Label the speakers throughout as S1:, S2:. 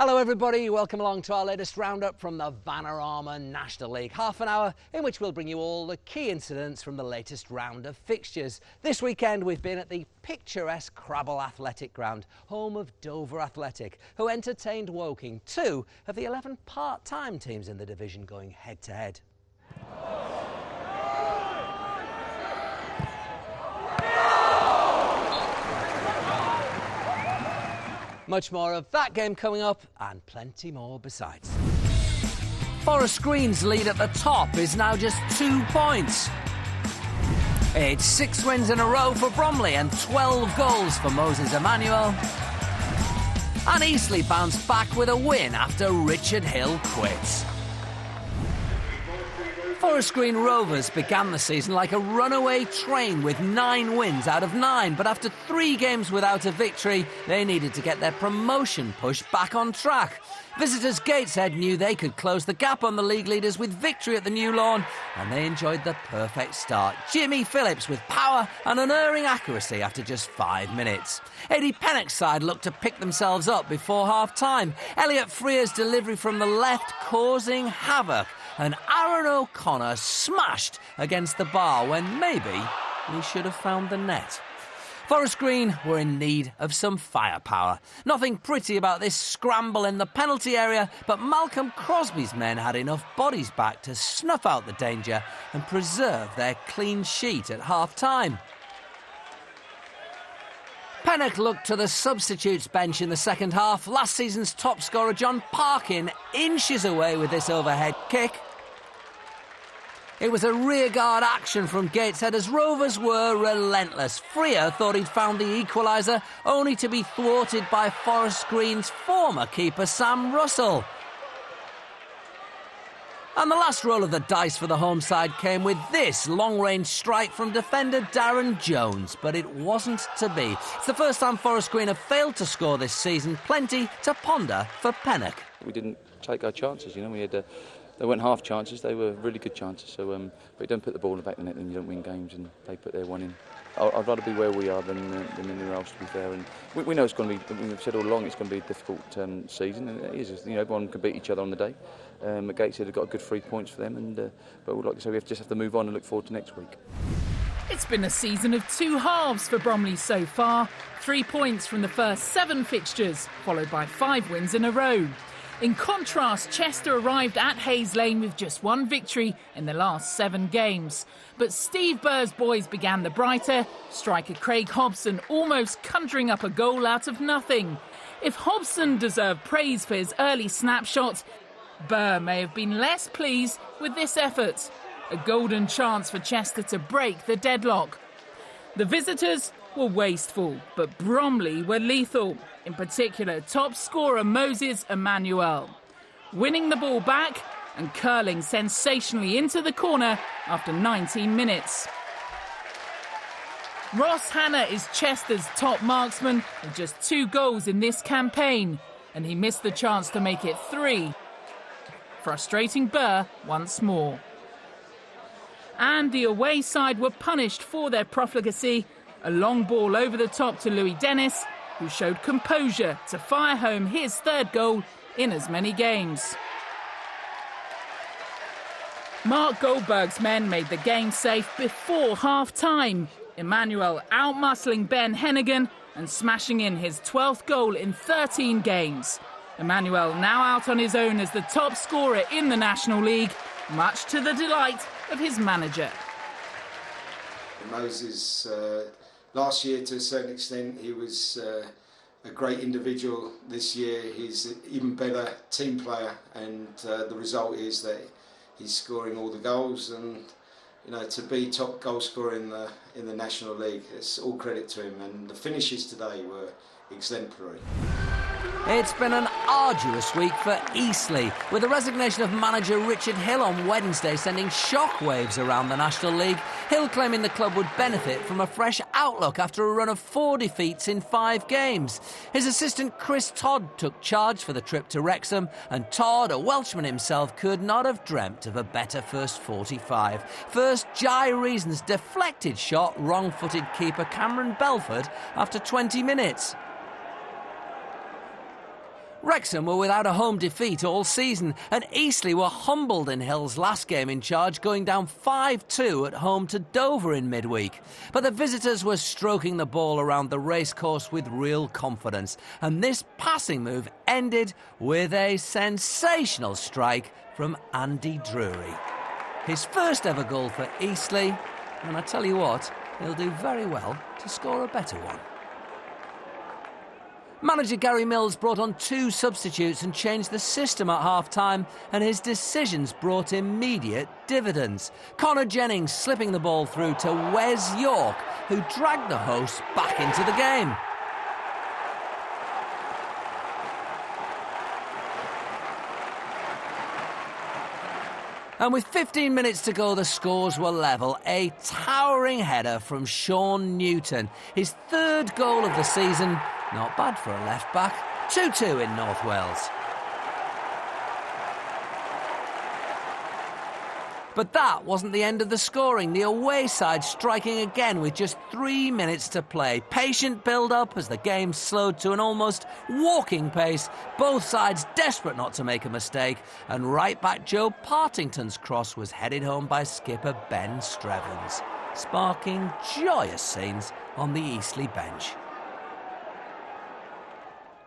S1: Hello everybody, welcome along to our latest roundup from the Vanarama National League. Half an hour in which we'll bring you all the key incidents from the latest round of fixtures. This weekend we've been at the picturesque Crabble Athletic Ground, home of Dover Athletic, who entertained Woking, 2 of the 11 part-time teams in the division going head-to-head. Much more of that game coming up, and plenty more besides. Forest Green's lead at the top is now just 2 points. It's 6 wins in a row for Bromley and 12 goals for Moses Emmanuel. And Eastleigh bounced back with a win after Richard Hill quits. Forest Green Rovers began the season like a runaway train with 9 wins out of 9, but after 3 games without a victory, they needed to get their promotion push back on track. Visitors Gateshead knew they could close the gap on the league leaders with victory at the New Lawn, and they enjoyed the perfect start. Jimmy Phillips with power and unerring accuracy after just 5 minutes. Eddie Pennock's side looked to pick themselves up before half-time. Elliot Freer's delivery from the left causing havoc, and Aaron O'Connor smashed against the bar when maybe he should have found the net. Forest Green were in need of some firepower. Nothing pretty about this scramble in the penalty area, but Malcolm Crosby's men had enough bodies back to snuff out the danger and preserve their clean sheet at half-time. Pennock looked to the substitutes bench in the second half. Last season's top scorer John Parkin inches away with this overhead kick. It was a rearguard action from Gateshead as Rovers were relentless. Freer thought he'd found the equaliser, only to be thwarted by Forest Green's former keeper Sam Russell. And the last roll of the dice for the home side came with this long-range strike from defender Darren Jones, but it wasn't to be. It's the first time Forest Green have failed to score this season. Plenty to ponder for Pennock.
S2: We didn't take our chances, we had they weren't half chances, they were really good chances. So, but you don't put the ball in the back of the net, then you don't win games, and they put their one in. I'd rather be where we are than anywhere else, to be fair. And we know it's going to be, we've said all along, it's going to be a difficult season, and it is. Everyone can beat each other on the day. Gateshead have got a good 3 points for them, and but like I say, we just have to move on and look forward to next week.
S3: It's been a season of 2 halves for Bromley so far. 3 points from the first 7 fixtures, followed by 5 wins in a row. In contrast, Chester arrived at Hayes Lane with just 1 victory in the last 7 games. But Steve Burr's boys began the brighter, striker Craig Hobson almost conjuring up a goal out of nothing. If Hobson deserved praise for his early snapshot, Burr may have been less pleased with this effort. A golden chance for Chester to break the deadlock. The visitors were wasteful, but Bromley were lethal. In particular, top scorer Moses Emmanuel, winning the ball back and curling sensationally into the corner after 19 minutes. Ross Hannah is Chester's top marksman with just 2 goals in this campaign, and he missed the chance to make it 3. Frustrating Burr once more. And the away side were punished for their profligacy. A long ball over the top to Louis Dennis, who showed composure to fire home his 3rd goal in as many games. Mark Goldberg's men made the game safe before half-time. Emmanuel outmuscling Ben Hennigan and smashing in his 12th goal in 13 games. Emmanuel now out on his own as the top scorer in the National League, much to the delight of his manager.
S4: Moses, last year to a certain extent, he was a great individual. This year he's an even better team player, and the result is that he's scoring all the goals, and to be top goal scorer in the National League, it's all credit to him, and the finishes today were exemplary.
S1: It's been an arduous week for Eastleigh, with the resignation of manager Richard Hill on Wednesday sending shockwaves around the National League. Hill claiming the club would benefit from a fresh outlook after a run of 4 defeats in 5 games. His assistant Chris Todd took charge for the trip to Wrexham, and Todd, a Welshman himself, could not have dreamt of a better first 45. First, Jai Reason's deflected shot wrong-footed keeper Cameron Belford after 20 minutes. Wrexham were without a home defeat all season, and Eastleigh were humbled in Hill's last game in charge, going down 5-2 at home to Dover in midweek. But the visitors were stroking the ball around the racecourse with real confidence, and this passing move ended with a sensational strike from Andy Drury. His first ever goal for Eastleigh, and I tell you what, he'll do very well to score a better one. Manager Gary Mills brought on 2 substitutes and changed the system at half-time, and his decisions brought immediate dividends. Connor Jennings slipping the ball through to Wes York, who dragged the hosts back into the game. And with 15 minutes to go, the scores were level. A towering header from Sean Newton. His 3rd goal of the season. Not bad for a left-back. 2-2 in North Wales. But that wasn't the end of the scoring. The away side striking again with just 3 minutes to play. Patient build-up as the game slowed to an almost walking pace. Both sides desperate not to make a mistake. And right-back Joe Partington's cross was headed home by skipper Ben Strevens, sparking joyous scenes on the Eastleigh bench.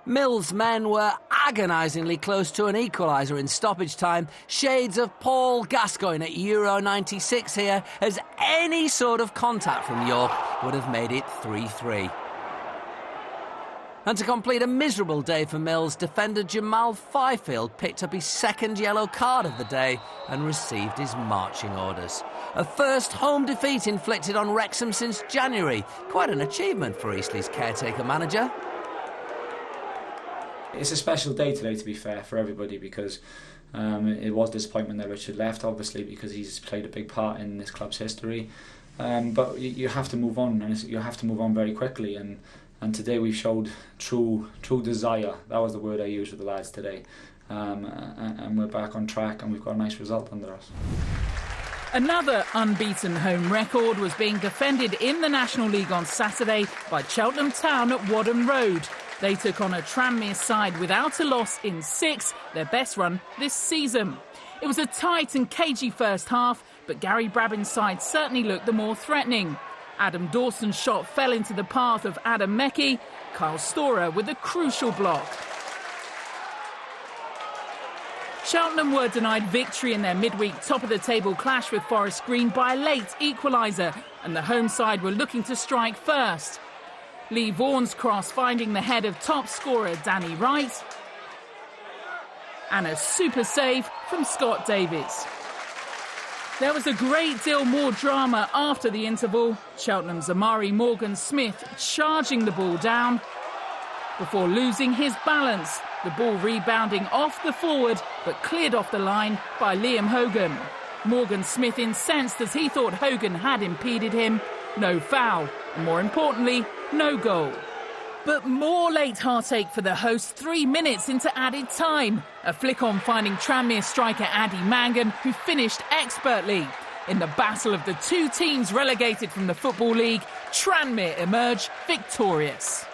S1: Mills' men were agonisingly close to an equaliser in stoppage time. Shades of Paul Gascoigne at Euro 96 here, as any sort of contact from York would have made it 3-3. And to complete a miserable day for Mills, defender Jamal Fifield picked up his 2nd yellow card of the day and received his marching orders. A first home defeat inflicted on Wrexham since January. Quite an achievement for Eastleigh's caretaker manager.
S5: It's a special day today, to be fair, for everybody, because it was disappointment that Richard left, obviously, because he's played a big part in this club's history. But you have to move on, and you have to move on very quickly. And today we showed true desire. That was the word I used with the lads today. And we're back on track, and we've got a nice result under us.
S3: Another unbeaten home record was being defended in the National League on Saturday by Cheltenham Town at Whaddon Road. They took on a Tranmere side without a loss in 6, their best run this season. It was a tight and cagey first half, but Gary Brabbin's side certainly looked the more threatening. Adam Dawson's shot fell into the path of Adam Meckie, Kyle Storer with a crucial block. Cheltenham were denied victory in their midweek top-of-the-table clash with Forest Green by a late equaliser, and the home side were looking to strike first. Lee Vaughan's cross finding the head of top scorer Danny Wright, and a super save from Scott Davies. There was a great deal more drama after the interval. Cheltenham's Amari Morgan-Smith charging the ball down before losing his balance. The ball rebounding off the forward, but cleared off the line by Liam Hogan. Morgan-Smith incensed as he thought Hogan had impeded him. No foul, and more importantly, no goal. But more late heartache for the hosts 3 minutes into added time. A flick-on finding Tranmere striker Andy Mangan, who finished expertly. In the battle of the 2 teams relegated from the Football League, Tranmere emerge victorious.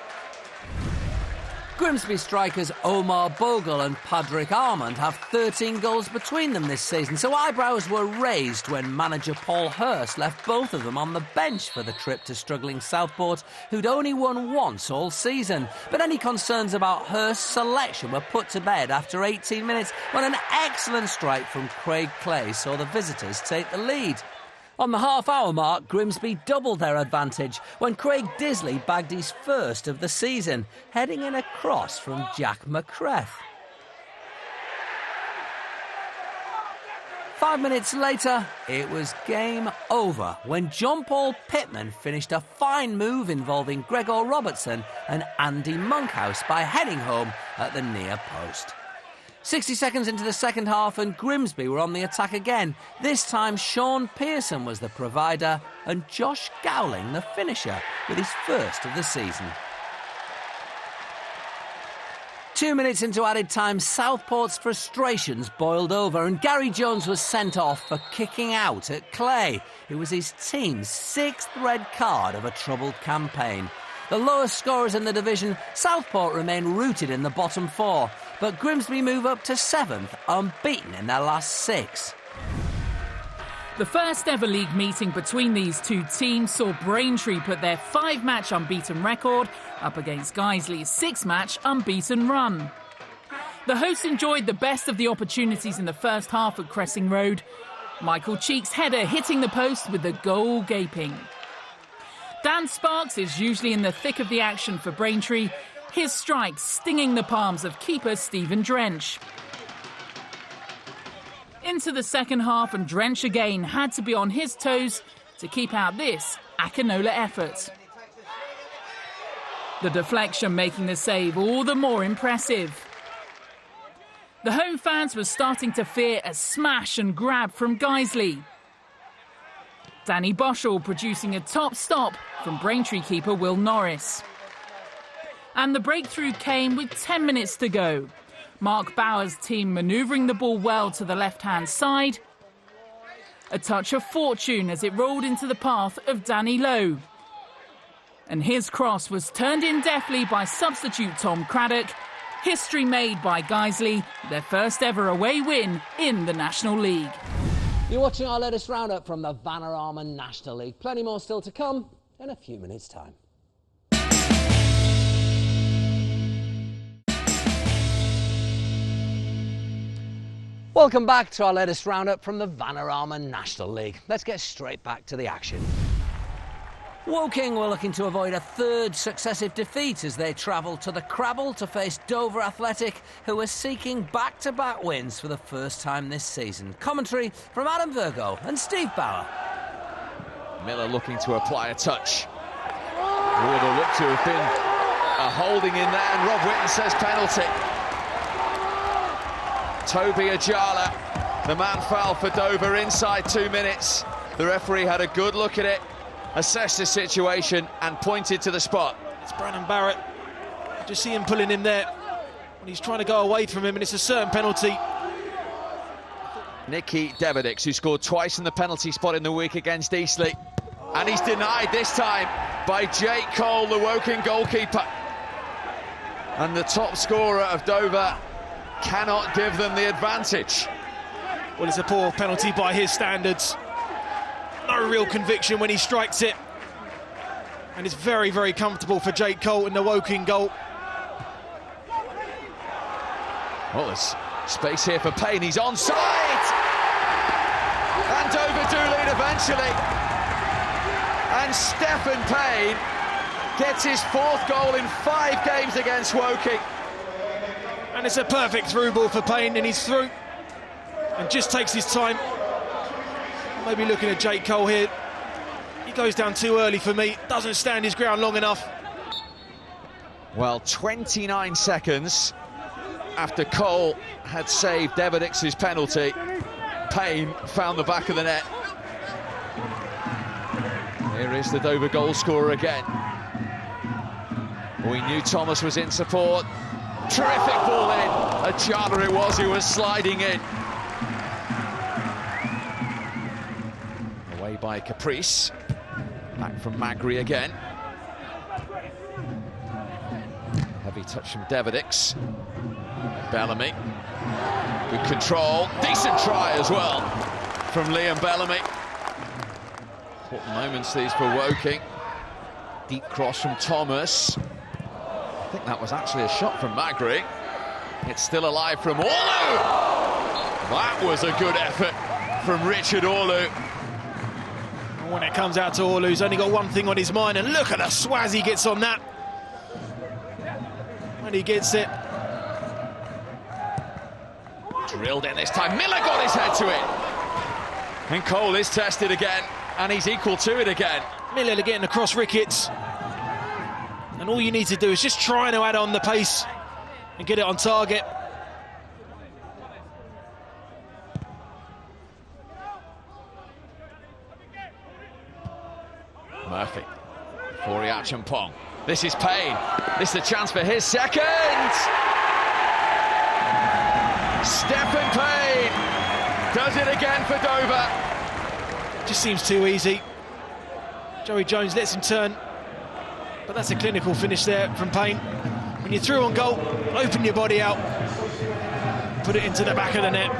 S1: Grimsby strikers Omar Bogle and Padraig Armand have 13 goals between them this season, so eyebrows were raised when manager Paul Hurst left both of them on the bench for the trip to struggling Southport, who'd only won once all season. But any concerns about Hurst's selection were put to bed after 18 minutes when an excellent strike from Craig Clay saw the visitors take the lead. On the half-hour mark, Grimsby doubled their advantage when Craig Disley bagged his first of the season, heading in a cross from Jack McCreth. 5 minutes later, it was game over when John Paul Pittman finished a fine move involving Gregor Robertson and Andy Monkhouse by heading home at the near post. 60 seconds into the second half and Grimsby were on the attack again. This time Sean Pearson was the provider and Josh Gowling the finisher with his first of the season. 2 minutes into added time, Southport's frustrations boiled over and Gary Jones was sent off for kicking out at Clay. It was his team's 6th red card of a troubled campaign. The lowest scorers in the division, Southport remain rooted in the bottom 4, but Grimsby move up to 7th, unbeaten in their last 6.
S3: The first ever league meeting between these two teams saw Braintree put their 5-match unbeaten record up against Guiseley's 6-match unbeaten run. The hosts enjoyed the best of the opportunities in the first half at Cressing Road. Michael Cheek's header hitting the post with the goal gaping. Dan Sparks is usually in the thick of the action for Braintree, his strike stinging the palms of keeper Stephen Drench. Into the second half, and Drench again had to be on his toes to keep out this Akinola effort. The deflection making the save all the more impressive. The home fans were starting to fear a smash and grab from Guiseley. Danny Boschel producing a top stop from Braintree keeper Will Norris. And the breakthrough came with 10 minutes to go. Mark Bauer's team manoeuvring the ball well to the left-hand side. A touch of fortune as it rolled into the path of Danny Lowe. And his cross was turned in deftly by substitute Tom Craddock. History made by Guiseley, their first ever away win in the National League.
S1: You're watching our latest roundup from the Vanarama National League. Plenty more still to come in a few minutes' time. Welcome back to our latest roundup from the Vanarama National League. Let's get straight back to the action. Woking were looking to avoid a third successive defeat as they travelled to the Crabble to face Dover Athletic, who were seeking back-to-back wins for the first time this season. Commentary from Adam Virgo and Steve Bauer.
S6: Miller looking to apply a touch. Oh, there looked to have been a holding in there, and Rob Whitten says penalty. Toby Ajala, the man foul for Dover inside 2 minutes. The referee had a good look at it, assessed the situation and pointed to the spot.
S7: It's Brandon Barrett. Just see him pulling him there when he's trying to go away from him, and it's a certain penalty.
S6: Nicky Devedix, who scored twice in the penalty spot in the week against Eastleigh, and he's denied this time by Jake Cole, the Woking goalkeeper. And the top scorer of Dover cannot give them the advantage.
S7: Well, it's a poor penalty by his standards. No real conviction when he strikes it. And it's very, very comfortable for Jake Cole in the Woking goal.
S6: Well, there's space here for Payne. He's onside! And Dover do lead eventually. And Stephen Payne gets his 4th goal in 5 games against Woking.
S7: And it's a perfect through ball for Payne, and he's through. And just takes his time. Maybe looking at Jake Cole here. He goes down too early for me. Doesn't stand his ground long enough.
S6: Well, 29 seconds after Cole had saved Devedix's penalty, Payne found the back of the net. Here is the Dover goal scorer again. We knew Thomas was in support. Terrific ball in. Ajala it was who was sliding in. Away by Caprice. Back from Magri again. Heavy touch from Devedix. Bellamy. Good control. Decent try as well from Liam Bellamy. Important moments these for Woking. Deep cross from Thomas. I think that was actually a shot from Magri. It's still alive from Orlu. That was a good effort from Richard Orlu.
S7: When it comes out to Orlu, he's only got one thing on his mind, and look at the swaz he gets on that. When he gets it.
S6: Drilled in this time. Miller got his head to it. And Cole is tested again, and he's equal to it again.
S7: Miller getting across Ricketts. And all you need to do is just try to add on the pace and get it on target.
S6: Murphy for Achampong. This is Payne. This is the chance for his second. Stephen Payne does it again for Dover.
S7: Just seems too easy. Joey Jones lets him turn. But that's a clinical finish there from Payne. When you're through on goal, open your body out, put it into the back of the net.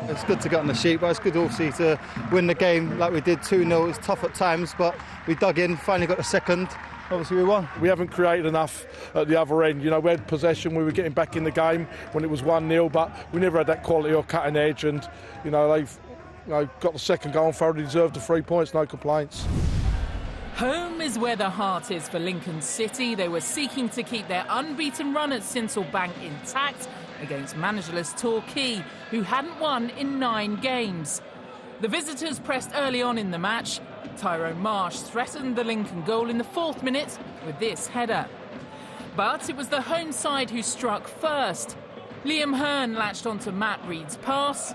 S8: It's good to get on the sheet, but it's good obviously to win the game like we did 2-0. It's tough at times, but we dug in, finally got the second. Obviously we won.
S9: We haven't created enough at the other end. You know, we had possession, we were getting back in the game when it was 1-0, but we never had that quality or cutting edge, and you know, they've got the second goal and thoroughly deserved the 3 points, no complaints.
S3: Home is where the heart is for Lincoln City. They were seeking to keep their unbeaten run at Sincil Bank intact against managerless Torquay, who hadn't won in 9 games. The visitors pressed early on in the match. Tyrone Marsh threatened the Lincoln goal in the 4th minute with this header. But it was the home side who struck first. Liam Hearn latched onto Matt Reed's pass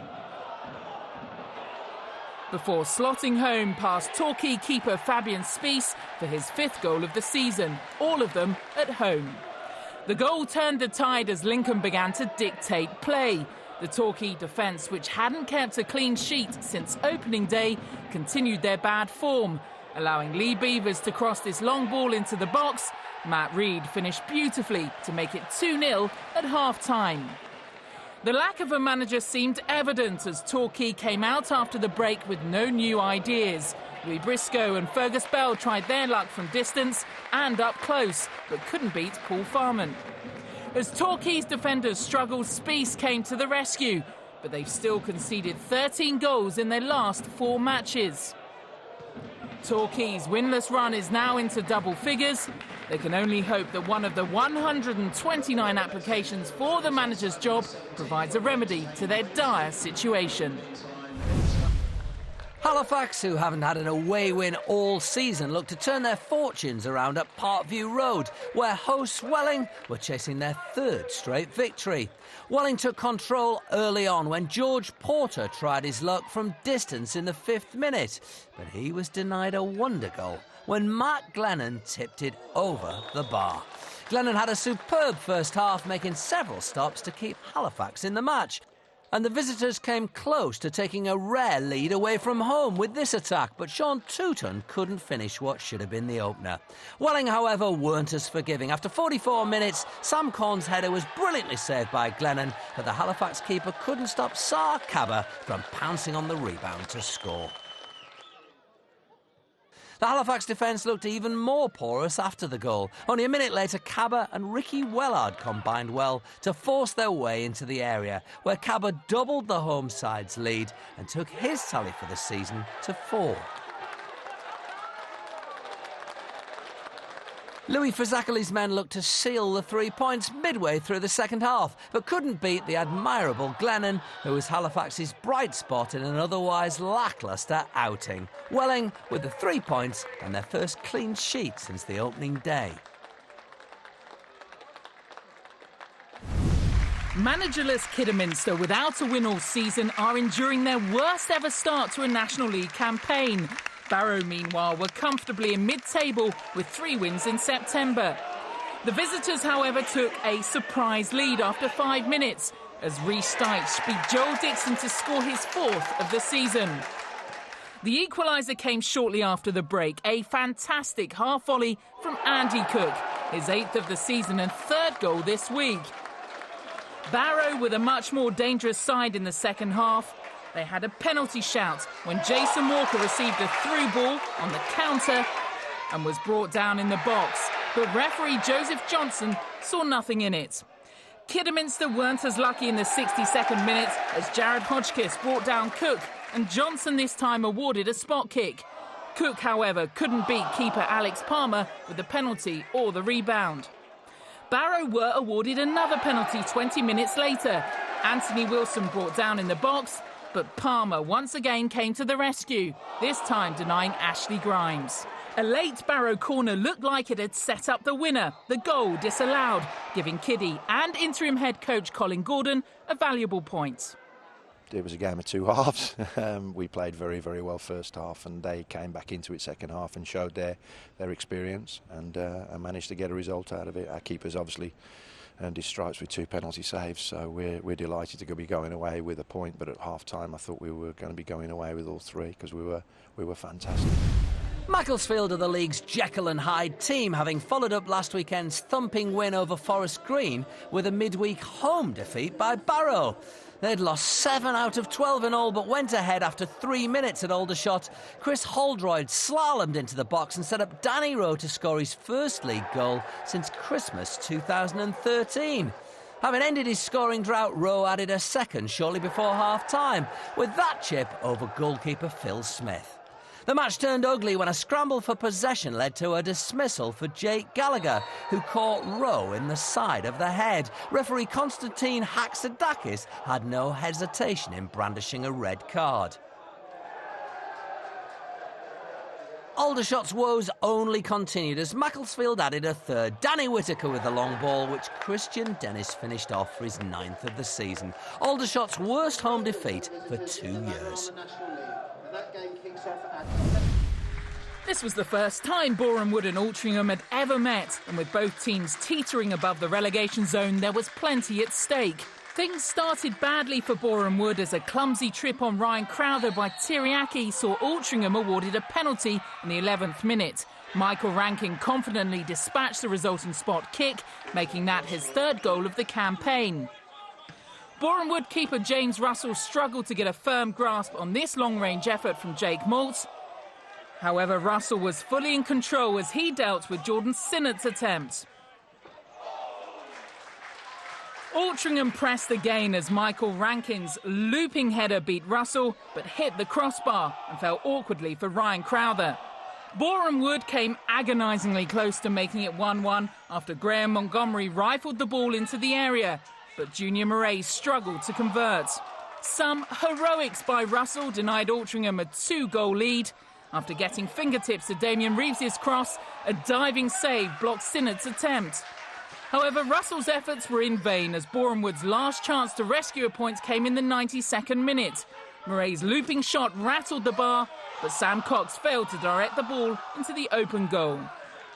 S3: before slotting home past Torquay keeper Fabian Spies for his 5th goal of the season, all of them at home. The goal turned the tide as Lincoln began to dictate play. The Torquay defence, which hadn't kept a clean sheet since opening day, continued their bad form, allowing Lee Beavers to cross this long ball into the box. Matt Reed finished beautifully to make it 2-0 at half-time. The lack of a manager seemed evident as Torquay came out after the break with no new ideas. Louis Briscoe and Fergus Bell tried their luck from distance and up close, but couldn't beat Paul Farman. As Torquay's defenders struggled, Spies came to the rescue, but they've still conceded 13 goals in their last 4 matches. Torquay's winless run is now into double figures. They can only hope that one of the 129 applications for the manager's job provides a remedy to their dire situation.
S1: Halifax, who haven't had an away win all season, look to turn their fortunes around at Parkview Road, where hosts Welling were chasing their 3rd straight victory. Welling took control early on when George Porter tried his luck from distance in the 5th minute, but he was denied a wonder goal when Matt Glennon tipped it over the bar. Glennon had a superb first half, making several stops to keep Halifax in the match. And the visitors came close to taking a rare lead away from home with this attack, but Sean Tooton couldn't finish what should have been the opener. Welling, however, weren't as forgiving. After 44 minutes, Sam Corn's header was brilliantly saved by Glennon, but the Halifax keeper couldn't stop Sar Cabba from pouncing on the rebound to score. The Halifax defence looked even more porous after the goal. Only a minute later, Cabba and Ricky Wellard combined well to force their way into the area, where Cabba doubled the home side's lead and took his tally for the season to 4. Louis Fazackerly's men looked to seal the 3 points midway through the second half, but couldn't beat the admirable Glennon, who was Halifax's bright spot in an otherwise lacklustre outing. Welling with the 3 points and their first clean sheet since the opening day.
S3: Managerless Kidderminster, without a win all season, are enduring their worst ever start to a National League campaign. Barrow, meanwhile, were comfortably in mid-table with 3 wins in September. The visitors, however, took a surprise lead after 5 minutes as Rhys Dyche beat Joel Dixon to score his 4th of the season. The equaliser came shortly after the break, a fantastic half volley from Andy Cook, his 8th of the season and 3rd goal this week. Barrow with a much more dangerous side in the second half. They had a penalty shout when Jason Walker received a through ball on the counter and was brought down in the box. But referee Joseph Johnson saw nothing in it. Kidderminster weren't as lucky in the 62nd minute as Jared Hodgkiss brought down Cook and Johnson this time awarded a spot kick. Cook, however, couldn't beat keeper Alex Palmer with the penalty or the rebound. Barrow were awarded another penalty 20 minutes later. Anthony Wilson brought down in the box, but Palmer once again came to the rescue, this time denying Ashley Grimes. A late Barrow corner looked like it had set up the winner, the goal disallowed, giving Kiddie and interim head coach Colin Gordon a valuable point.
S10: It was a game of 2 halves. We played very, very well first half, and they came back into it second half and showed their experience and managed to get a result out of it. Our keepers obviously earned his stripes with 2 penalty saves, so we're delighted to be going away with a point. But at half time, I thought we were going to be going away with all 3 because we were fantastic.
S1: Macclesfield are the league's Jekyll and Hyde team, having followed up last weekend's thumping win over Forest Green with a midweek home defeat by Barrow. They'd lost 7 out of 12 in all, but went ahead after 3 minutes at Aldershot. Chris Holdroyd slalomed into the box and set up Danny Rowe to score his first league goal since Christmas 2013. Having ended his scoring drought, Rowe added a second shortly before half-time, with that chip over goalkeeper Phil Smith. The match turned ugly when a scramble for possession led to a dismissal for Jake Gallagher, who caught Rowe in the side of the head. Referee Konstantin Haxadakis had no hesitation in brandishing a red card. Aldershot's woes only continued as Macclesfield added a third. Danny Whitaker with the long ball, which Christian Dennis finished off for his 9th of the season. Aldershot's worst home defeat for 2 years.
S3: This was the first time Boreham Wood and Altrincham had ever met, and with both teams teetering above the relegation zone, there was plenty at stake. Things started badly for Boreham Wood as a clumsy trip on Ryan Crowther by Tiriaki saw Altrincham awarded a penalty in the 11th minute. Michael Rankin confidently dispatched the resultant spot kick, making that his 3rd goal of the campaign. Boreham Wood keeper James Russell struggled to get a firm grasp on this long-range effort from Jake Maltz. However, Russell was fully in control as he dealt with Jordan Sinnott's attempt. Altrincham pressed again as Michael Rankin's looping header beat Russell, but hit the crossbar and fell awkwardly for Ryan Crowther. Boreham Wood came agonisingly close to making it 1-1 after Graham Montgomery rifled the ball into the area, but Junior Murray struggled to convert. Some heroics by Russell denied Altrincham a 2-goal lead. After getting fingertips to Damien Reeves' cross, a diving save blocked Sinnott's attempt. However, Russell's efforts were in vain as Boreham Wood's last chance to rescue a point came in the 92nd minute. Murray's looping shot rattled the bar, but Sam Cox failed to direct the ball into the open goal.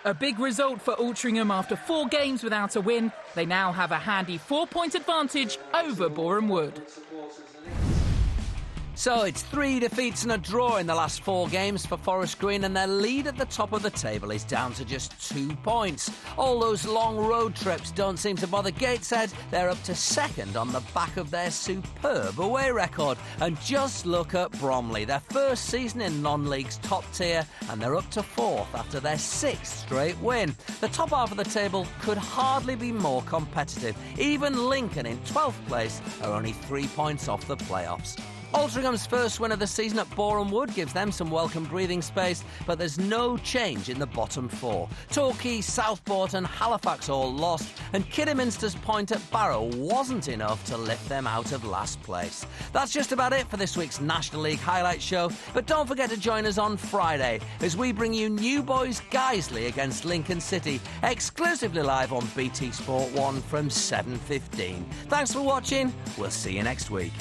S3: A big result for Altrincham after 4 games without a win. They now have a handy 4-point advantage over Boreham Wood.
S1: So it's 3 defeats and a draw in the last 4 games for Forest Green, and their lead at the top of the table is down to just 2 points. All those long road trips don't seem to bother Gateshead. They're up to 2nd on the back of their superb away record. And just look at Bromley, their first season in non-league's top tier, and they're up to 4th after their 6th straight win. The top half of the table could hardly be more competitive. Even Lincoln in 12th place are only 3 points off the playoffs. Altringham's first win of the season at Boreham Wood gives them some welcome breathing space, but there's no change in the bottom 4. Torquay, Southport and Halifax all lost, and Kidderminster's point at Barrow wasn't enough to lift them out of last place. That's just about it for this week's National League Highlight Show, but don't forget to join us on Friday as we bring you New Boys Guiseley against Lincoln City, exclusively live on BT Sport 1 from 7:15. Thanks for watching, we'll see you next week.